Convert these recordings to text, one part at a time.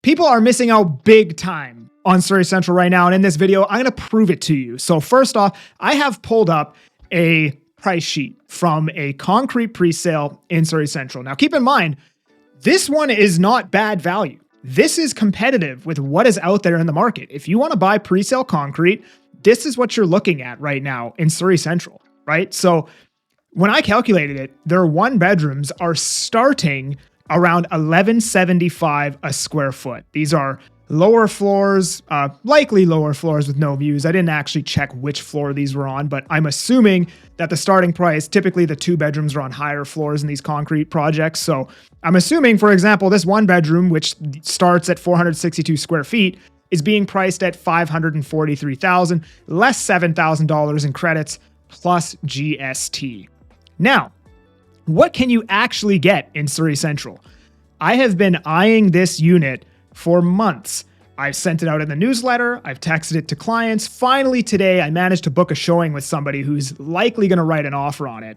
People are missing out big time on Surrey Central right now. And in this video, I'm going to prove it to you. So first off, I have pulled up a price sheet from a concrete pre-sale in Surrey Central. Now, keep in mind, this one is not bad value. This is competitive with what is out there in the market. If you want to buy pre-sale concrete, this is what you're looking at right now in Surrey Central, right? So when I calculated it, their one bedrooms are starting around $1,175 a square foot. These are lower floors, likely lower floors with no views. I didn't actually check which floor these were on, but I'm assuming that the starting price, typically the two bedrooms are on higher floors in these concrete projects. So I'm assuming, for example, this one bedroom, which starts at 462 square feet, is being priced at $543,000, less $7,000 in credits, plus GST. Now, what can you actually get in Surrey Central? I have been eyeing this unit for months. I've sent it out in the newsletter. I've texted it to clients. Finally today, I managed to book a showing with somebody who's likely going to write an offer on it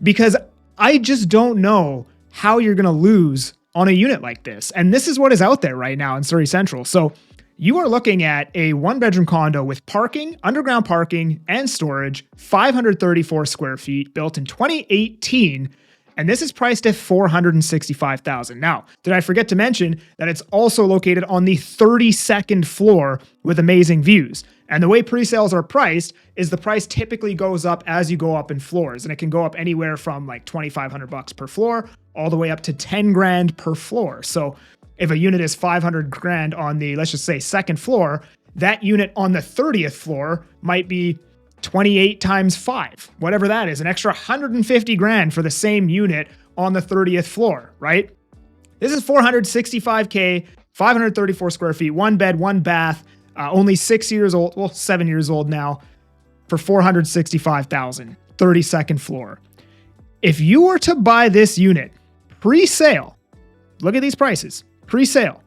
because I just don't know how you're going to lose on a unit like this. And this is what is out there right now in Surrey Central. So you are looking at a one-bedroom condo with parking, underground parking, and storage, 534 square feet, built in 2018, and this is priced at $465,000. Now, did I forget to mention that it's also located on the 32nd floor with amazing views? And the way pre-sales are priced is the price typically goes up as you go up in floors, and it can go up anywhere from like $2,500 per floor all the way up to 10 grand per floor. So if a unit is 500 grand on the, let's just say, second floor, that unit on the 30th floor might be 28 times 5, whatever that is, an extra 150 grand for the same unit on the 30th floor, right? This is $465K, 534 square feet, one bed, one bath, only 6 years old, well, 7 years old now, for $465,000, 32nd floor. If you were to buy this unit pre-sale, look at these prices, pre-sale,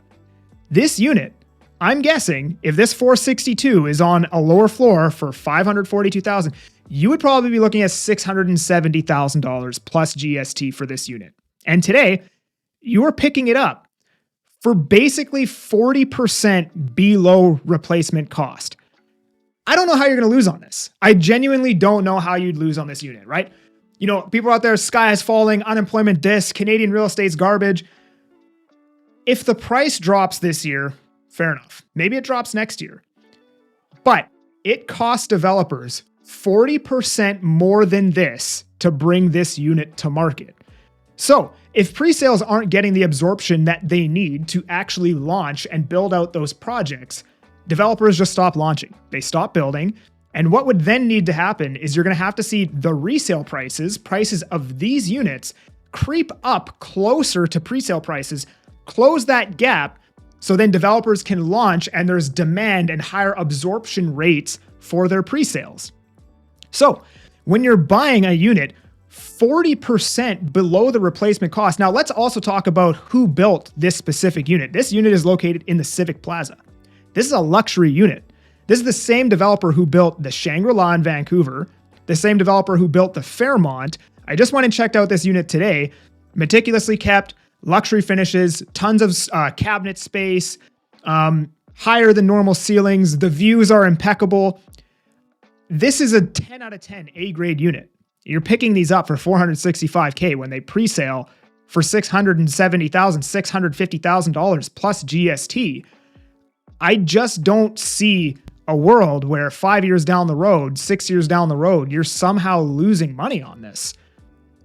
this unit, I'm guessing if this 462 is on a lower floor for $542,000, you would probably be looking at $670,000 plus GST for this unit. And today, you are picking it up for basically 40% below replacement cost. I don't know how you're going to lose on this. I genuinely don't know how you'd lose on this unit, right? You know, people out there, sky is falling, unemployment this, Canadian real estate's garbage. If the price drops this year, fair enough. Maybe it drops next year. But it costs developers 40% more than this to bring this unit to market. So if pre-sales aren't getting the absorption that they need to actually launch and build out those projects, developers just stop launching. They stop building. And what would then need to happen is you're going to have to see the resale prices of these units creep up closer to pre-sale prices, close that gap, so then developers can launch and there's demand and higher absorption rates for their pre-sales. So when you're buying a unit 40% below the replacement cost. Now let's also talk about who built this specific unit. This unit is located in the Civic Plaza. This is a luxury unit. This is the same developer who built the Shangri-La in Vancouver, the same developer who built the Fairmont. I just went and checked out this unit today. Meticulously kept, luxury finishes, tons of cabinet space, higher than normal ceilings. The views are impeccable. This is a 10 out of 10 A-grade unit. You're picking these up for $465K when they pre-sale for $670,000, $650,000 plus GST. I just don't see a world where 5 years down the road, 6 years down the road, you're somehow losing money on this.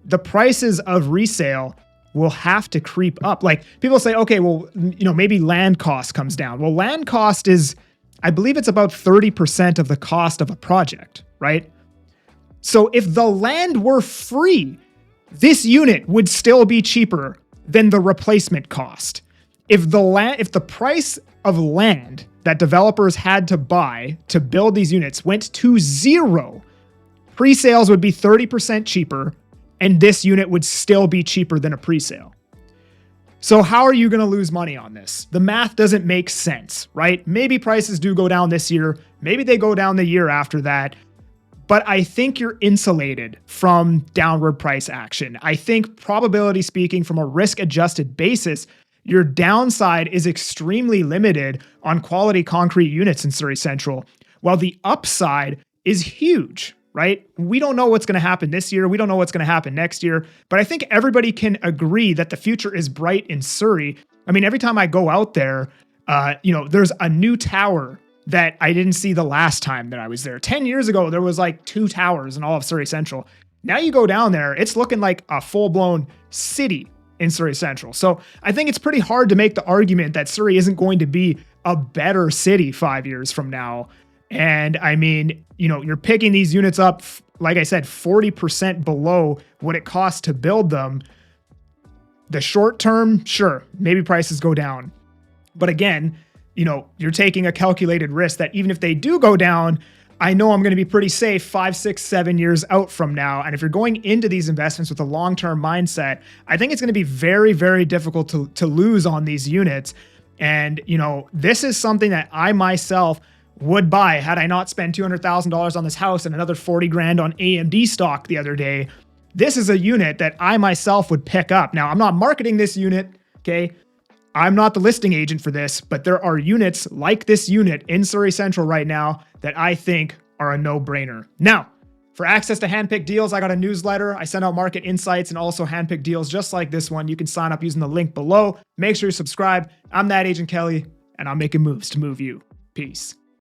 The prices of resale will have to creep up. Like people say, okay, well, you know, maybe land cost comes down. Well, land cost is, I believe it's about 30% of the cost of a project, right? So if the land were free, this unit would still be cheaper than the replacement cost. If the price of land that developers had to buy to build these units went to zero, pre-sales would be 30% cheaper, and this unit would still be cheaper than a pre-sale. So how are you going to lose money on this? The math doesn't make sense, right? Maybe prices do go down this year. Maybe they go down the year after that. But I think you're insulated from downward price action. I think, probability speaking, from a risk-adjusted basis, your downside is extremely limited on quality concrete units in Surrey Central, while the upside is huge, right? We don't know what's going to happen this year. We don't know what's going to happen next year, but I think everybody can agree that the future is bright in Surrey. I mean, every time I go out there, there's a new tower that I didn't see the last time that I was there. 10 years ago, there was like 2 towers in all of Surrey Central. Now you go down there, it's looking like a full-blown city in Surrey Central. So I think it's pretty hard to make the argument that Surrey isn't going to be a better city 5 years from now. And I mean, you're picking these units up, like I said, 40% below what it costs to build them. The short term, sure, maybe prices go down. But again, you're taking a calculated risk that even if they do go down, I know I'm going to be pretty safe 5, 6, 7 years out from now. And if you're going into these investments with a long-term mindset, I think it's going to be very, very difficult to lose on these units. And, this is something that I myself would buy had I not spent $200,000 on this house and another 40 grand on AMD stock the other day. This is a unit that I myself would pick up. Now, I'm not marketing this unit, okay? I'm not the listing agent for this, but there are units like this unit in Surrey Central right now that I think are a no-brainer. Now, for access to handpicked deals, I got a newsletter. I send out market insights and also handpicked deals just like this one. You can sign up using the link below. Make sure you subscribe. I'm that Agent Kelly, and I'm making moves to move you. Peace.